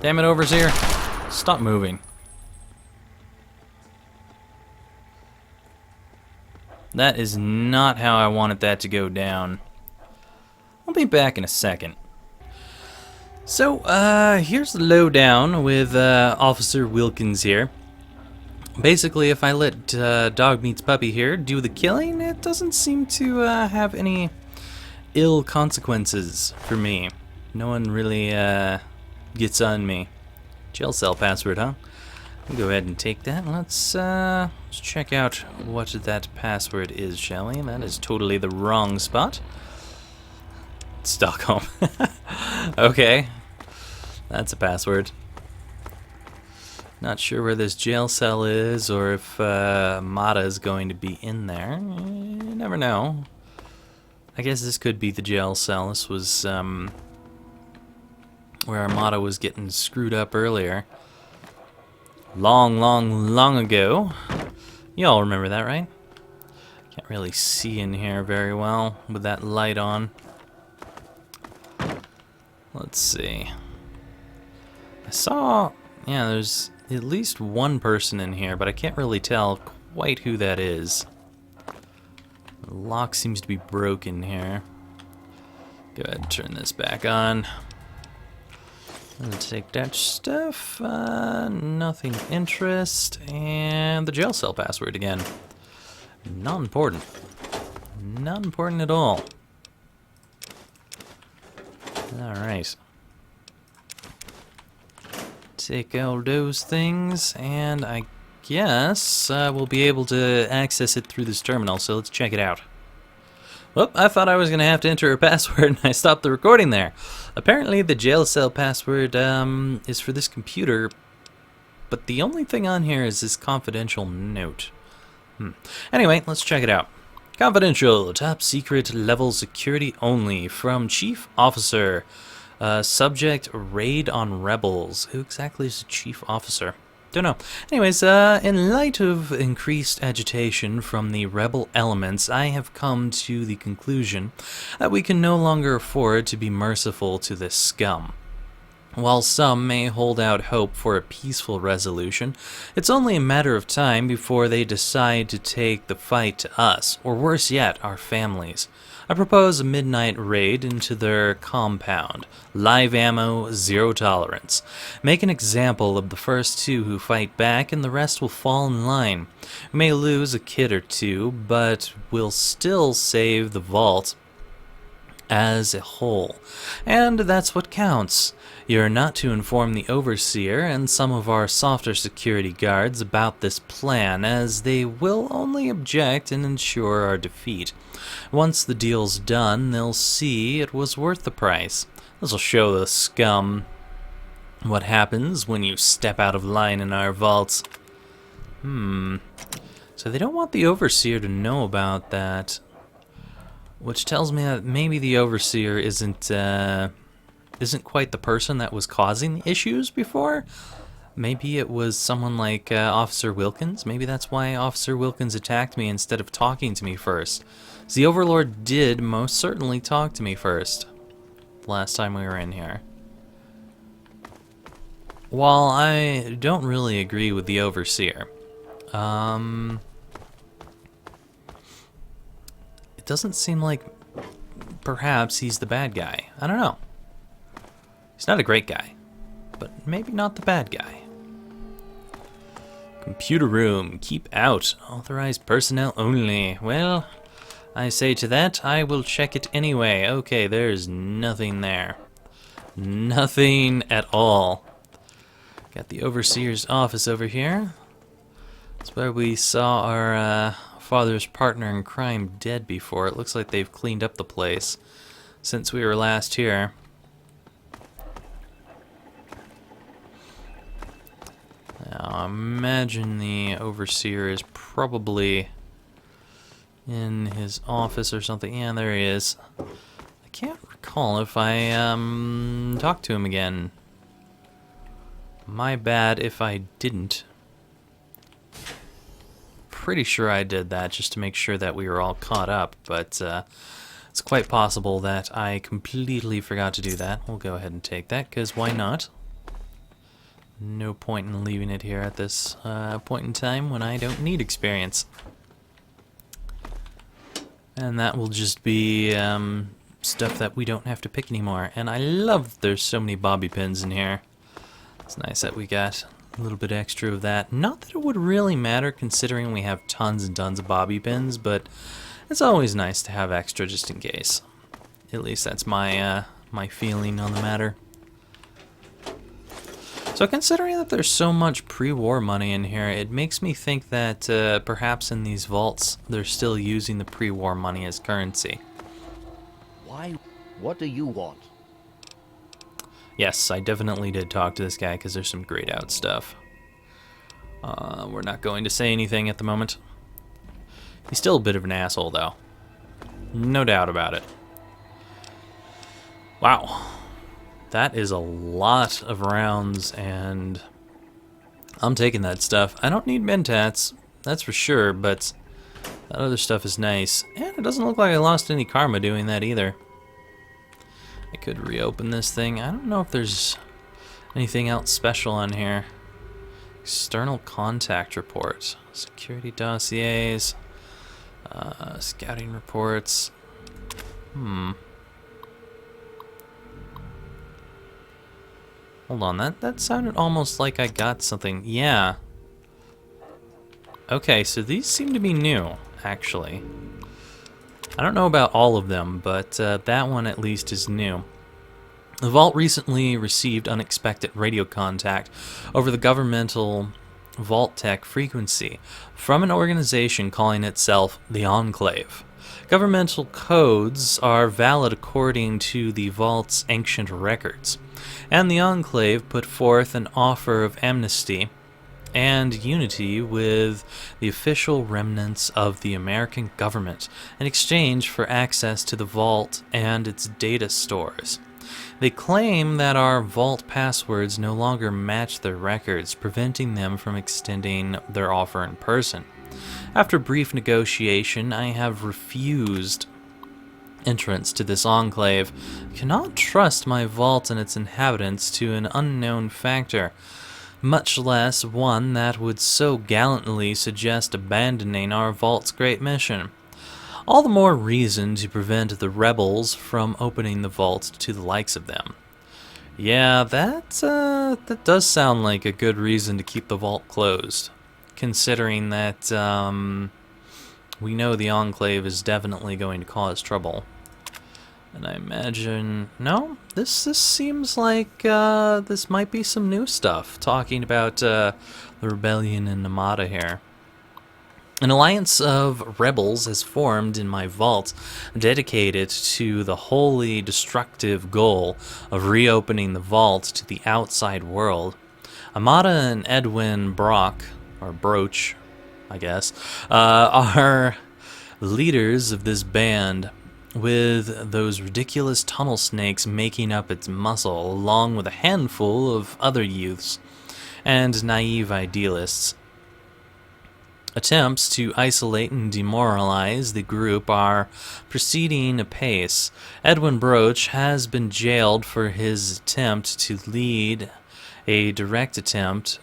Damn it, Overseer. Stop moving. That is not how I wanted that to go down. I'll be back in a second. So, here's the lowdown with Officer Wilkins here. Basically, if I let Dog Meets Puppy here do the killing, it doesn't seem to have any ill consequences for me. No one really gets on me. Jail cell password, huh? We'll go ahead and take that. Let's check out what that password is, shall we? That is totally the wrong spot. Stockholm. Okay. That's a password. Not sure where this jail cell is, or if Mata is going to be in there. You never know. I guess this could be the jail cell. This was where Armada was getting screwed up earlier. Long ago. You all remember that, right? Can't really see in here very well with that light on. Let's see. I saw, yeah, there's at least one person in here, but I can't really tell quite who that is. The lock seems to be broken here. Go ahead and turn this back on. Let's take that stuff. Nothing of interest. And the jail cell password again. Not important. Not important at all. Alright. Take all those things, and I guess we'll be able to access it through this terminal, so let's check it out. Well, I thought I was going to have to enter a password, and I stopped the recording there. Apparently, the jail cell password is for this computer, but the only thing on here is this confidential note. Anyway, let's check it out. Confidential, top secret level security only from Chief Officer. Subject, raid on rebels. Who exactly is the Chief Officer? Don't know. Anyways, in light of increased agitation from the rebel elements, I have come to the conclusion that we can no longer afford to be merciful to this scum. While some may hold out hope for a peaceful resolution, it's only a matter of time before they decide to take the fight to us, or worse yet, our families. I propose a midnight raid into their compound. Live ammo, zero tolerance. Make an example of the first two who fight back, and the rest will fall in line. We may lose a kid or two, but we'll still save the vault as a whole. And that's what counts. You're not to inform the Overseer and some of our softer security guards about this plan, as they will only object and ensure our defeat. Once the deal's done, they'll see it was worth the price. This'll show the scum what happens when you step out of line in our vaults. So they don't want the Overseer to know about that, which tells me that maybe the Overseer isn't quite the person that was causing the issues before. Maybe it was someone like Officer Wilkins. Maybe that's why Officer Wilkins attacked me instead of talking to me first. So the Overlord did most certainly talk to me first, last time we were in here. While I don't really agree with the Overseer, it doesn't seem like perhaps he's the bad guy. I don't know. He's not a great guy, but maybe not the bad guy. Computer room, keep out. Authorized personnel only. Well, I say to that, I will check it anyway. Okay, there's nothing there. Nothing at all. Got the Overseer's office over here. That's where we saw our father's partner in crime dead before. It looks like they've cleaned up the place since we were last here. Now, I imagine the Overseer is probably in his office or something. Yeah, there he is. I can't recall if I talked to him again. My bad if I didn't. Pretty sure I did that just to make sure that we were all caught up, but it's quite possible that I completely forgot to do that. We'll go ahead and take that, because why not? No point in leaving it here at this point in time when I don't need experience. And that will just be stuff that we don't have to pick anymore. And I love there's so many bobby pins in here. It's nice that we got a little bit extra of that. Not that it would really matter considering we have tons and tons of bobby pins, but it's always nice to have extra just in case. At least that's my my feeling on the matter. So considering that there's so much pre-war money in here, it makes me think that perhaps in these vaults they're still using the pre-war money as currency. Why? What do you want? Yes, I definitely did talk to this guy because there's some grayed out stuff. We're not going to say anything at the moment. He's still a bit of an asshole though. No doubt about it. Wow. That is a lot of rounds, and I'm taking that stuff. I don't need mentats, that's for sure, but that other stuff is nice. And it doesn't look like I lost any karma doing that either. I could reopen this thing. I don't know if there's anything else special on here. External contact reports, security dossiers, scouting reports. Hold on, that sounded almost like I got something. Yeah. Okay, so these seem to be new, actually. I don't know about all of them, but that one at least is new. The Vault recently received unexpected radio contact over the governmental Vault Tech frequency from an organization calling itself the Enclave. Governmental codes are valid according to the Vault's ancient records, and the Enclave put forth an offer of amnesty and unity with the official remnants of the American government in exchange for access to the Vault and its data stores. They claim that our Vault passwords no longer match their records, preventing them from extending their offer in person. After brief negotiation, I have refused entrance to this enclave. I cannot trust my vault and its inhabitants to an unknown factor, much less one that would so gallantly suggest abandoning our vault's great mission. All the more reason to prevent the rebels from opening the vault to the likes of them. Yeah, that does sound like a good reason to keep the vault closed, considering that we know the Enclave is definitely going to cause trouble. And I imagine... No? This seems like this might be some new stuff, talking about the rebellion in Namada here. An alliance of rebels has formed in my vault, dedicated to the wholly destructive goal of reopening the vault to the outside world. Amada and Edwin Brock, or Broach, I guess, are leaders of this band, with those ridiculous tunnel snakes making up its muscle, along with a handful of other youths and naive idealists. Attempts to isolate and demoralize the group are proceeding apace. Edwin Broach has been jailed for his attempt to lead a direct attempt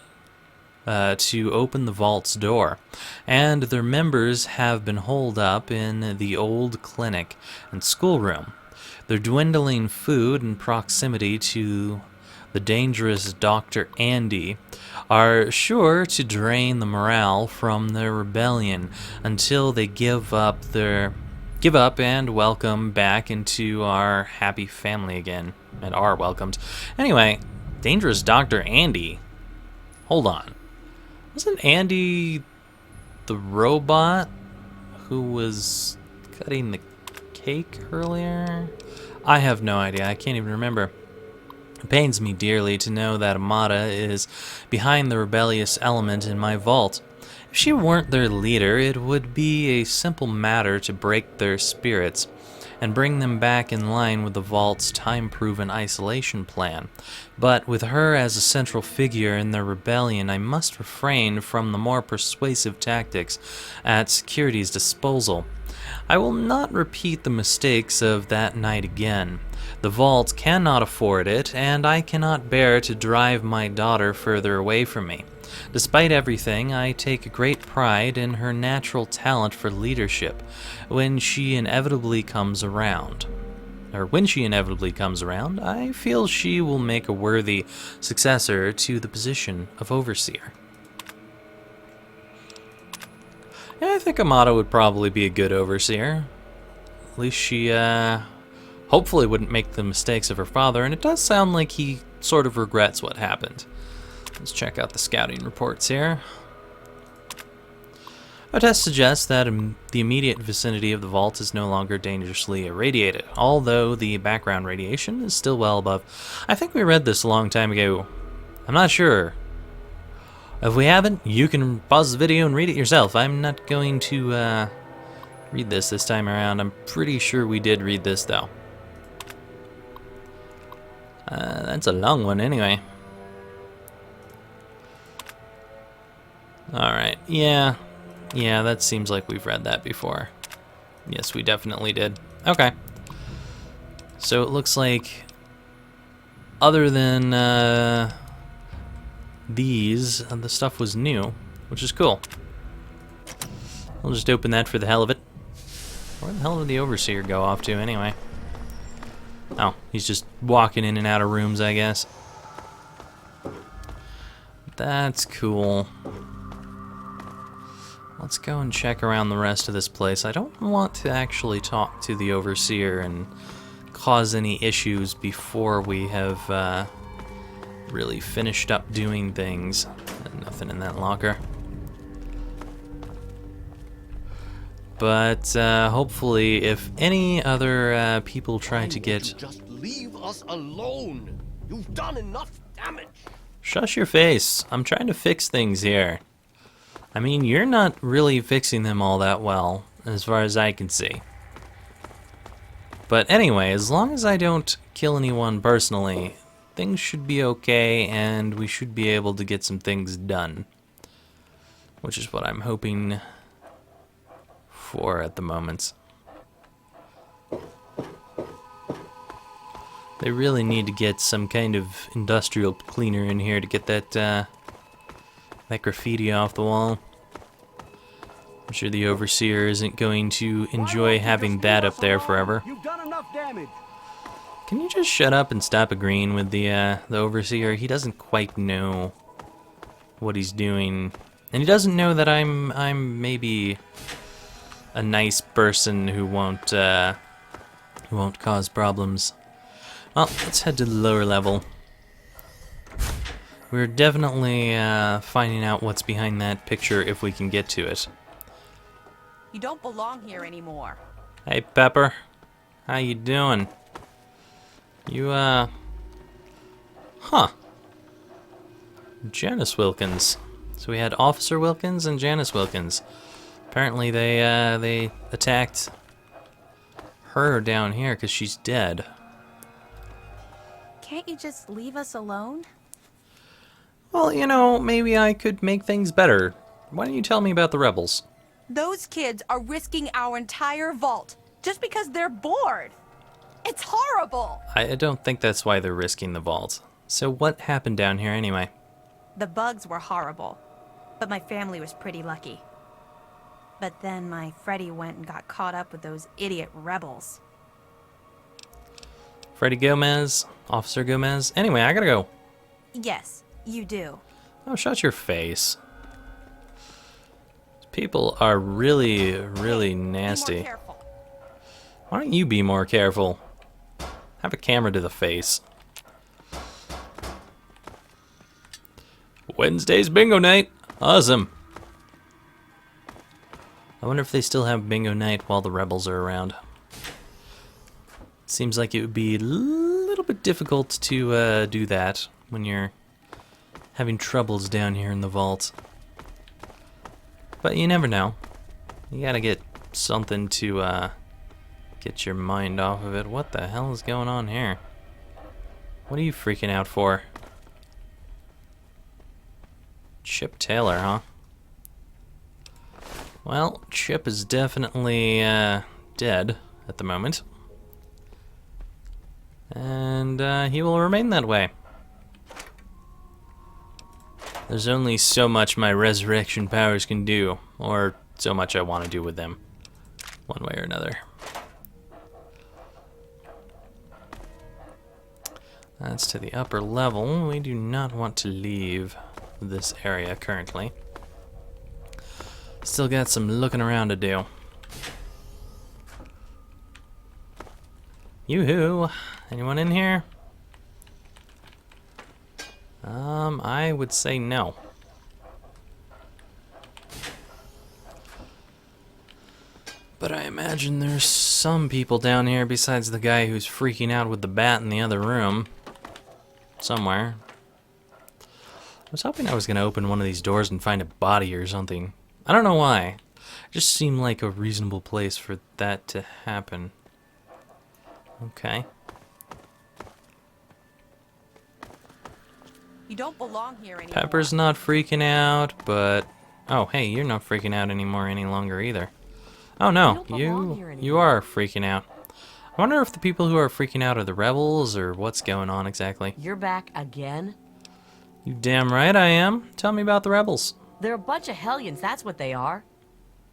to open the vault's door, and their members have been holed up in the old clinic and schoolroom. Their dwindling food and proximity to the dangerous Dr. Andy are sure to drain the morale from their rebellion until they give up and welcome back into our happy family again, and are welcomed. Anyway, dangerous Dr. Andy. Hold on. Wasn't Andy the robot who was cutting the cake earlier? I have no idea. I can't even remember. It pains me dearly to know that Amada is behind the rebellious element in my vault. If she weren't their leader, it would be a simple matter to break their spirits and bring them back in line with the vault's time-proven isolation plan. But with her as a central figure in their rebellion, I must refrain from the more persuasive tactics at security's disposal. I will not repeat the mistakes of that night again. The vault cannot afford it, and I cannot bear to drive my daughter further away from me. Despite everything, I take great pride in her natural talent for leadership when she inevitably comes around. I feel she will make a worthy successor to the position of overseer. Yeah, I think Amato would probably be a good overseer. At least she, hopefully wouldn't make the mistakes of her father, and it does sound like he sort of regrets what happened. Let's check out the scouting reports here. A test suggests that the immediate vicinity of the vault is no longer dangerously irradiated, although the background radiation is still well above. I think we read this a long time ago. I'm not sure. If we haven't, you can pause the video and read it yourself. I'm not going to read this time around. I'm pretty sure we did read this, though. That's a long one anyway. Alright, yeah, that seems like we've read that before. Yes, we definitely did. Okay. So it looks like, other than these, the stuff was new, which is cool. We'll just open that for the hell of it. Where the hell did the Overseer go off to anyway? Oh, he's just walking in and out of rooms, I guess. That's cool. Let's go and check around the rest of this place. I don't want to actually talk to the Overseer and cause any issues before we have really finished up doing things. Nothing in that locker. But hopefully, if any other people try to get... Just leave us alone. You've done enough damage. Shush your face. I'm trying to fix things here. I mean, you're not really fixing them all that well, as far as I can see. But anyway, as long as I don't kill anyone personally, things should be okay, and we should be able to get some things done. Which is what I'm hoping for at the moment. They really need to get some kind of industrial cleaner in here to get that graffiti off the wall. I'm sure the Overseer isn't going to enjoy having that up there forever. You've done enough damage. Can you just shut up and stop agreeing with the Overseer? He doesn't quite know what he's doing, and he doesn't know that I'm maybe a nice person who won't cause problems. Well, let's head to the lower level. We're definitely finding out what's behind that picture if we can get to it. You don't belong here anymore. Hey, Pepper. How you doing? You, Huh. Janice Wilkins. So we had Officer Wilkins and Janice Wilkins. Apparently they attacked her down here because she's dead. Can't you just leave us alone? Well, you know, maybe I could make things better. Why don't you tell me about the rebels? Those kids are risking our entire vault just because they're bored. It's horrible. I don't think that's why they're risking the vault. So what happened down here anyway? The bugs were horrible, but my family was pretty lucky. But then my Freddy went and got caught up with those idiot rebels. Freddy Gomez? Officer Gomez? Anyway, I gotta go. Yes, you do. Oh, shut your face. People are really, really nasty. Be more careful. Why don't you be more careful? Have a camera to the face. Wednesday's bingo night. Awesome. I wonder if they still have bingo night while the rebels are around. Seems like it would be a little bit difficult to do that when you're having troubles down here in the vault. But you never know. You gotta get something to get your mind off of it. What the hell is going on here? What are you freaking out for? Chip Taylor, huh? Well, Chip is definitely dead at the moment. And he will remain that way. There's only so much my resurrection powers can do, or so much I want to do with them, one way or another. That's to the upper level. We do not want to leave this area currently. Still got some looking around to do. Yoo-hoo! Anyone in here? I would say no. But I imagine there's some people down here besides the guy who's freaking out with the bat in the other room. Somewhere. I was hoping I was going to open one of these doors and find a body or something. I don't know why. It just seemed like a reasonable place for that to happen. Okay. You don't belong here anymore. Pepper's not freaking out, but... Oh, hey, you're not freaking out anymore any longer either. Oh no, you are freaking out. I wonder if the people who are freaking out are the rebels, or what's going on exactly. You're back again? You damn right I am. Tell me about the rebels. They're a bunch of hellions, that's what they are.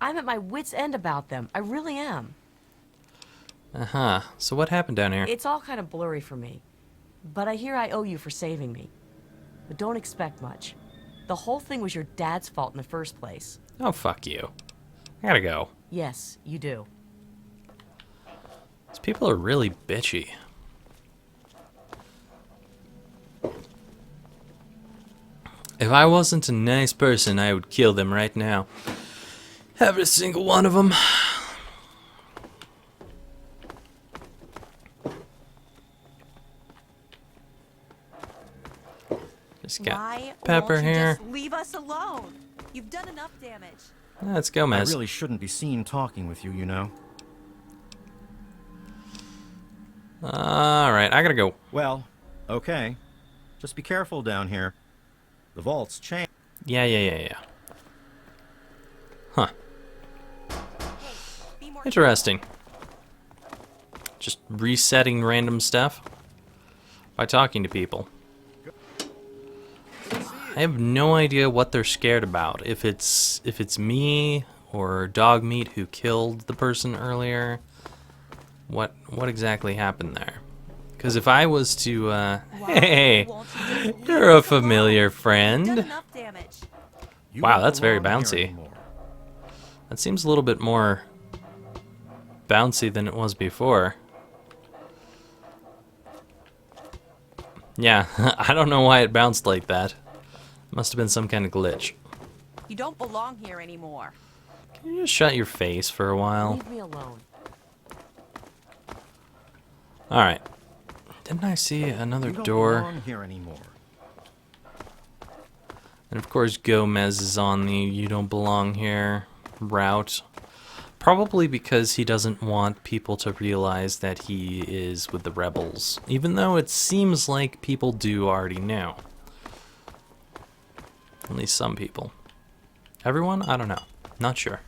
I'm at my wit's end about them. I really am. Uh-huh. So what happened down here? It's all kind of blurry for me. But I hear I owe you for saving me. But don't expect much. The whole thing was your dad's fault in the first place. Oh, fuck you. I gotta go. Yes, you do. These people are really bitchy. If I wasn't a nice person, I would kill them right now. Every single one of them. Just got Why Pepper won't you here. just leave us alone? You've done enough damage. Let's go, I Mez. really shouldn't be seen talking with you, you know. Alright, I gotta go. Well, okay. Just be careful down here. The vault's changed. Yeah. Huh. Be more Interesting. Just resetting random stuff by talking to people. I have no idea what they're scared about. If it's me or dog meat who killed the person earlier. What exactly happened there? Because if I was to hey, won't you just leave you're a us alone? familiar You've done friend. enough damage. You Wow, don't that's very belong here bouncy. anymore. That seems a little bit more bouncy than it was before. Yeah, I don't know why it bounced like that. Must have been some kind of glitch. You don't belong here anymore. Can you just shut your face for a while? Leave me alone. Alright. Didn't I see another You don't door? belong here anymore. And of course Gomez is on the you don't belong here route. Probably because he doesn't want people to realize that he is with the rebels. Even though it seems like people do already know. At least some people. Everyone? I don't know. Not sure.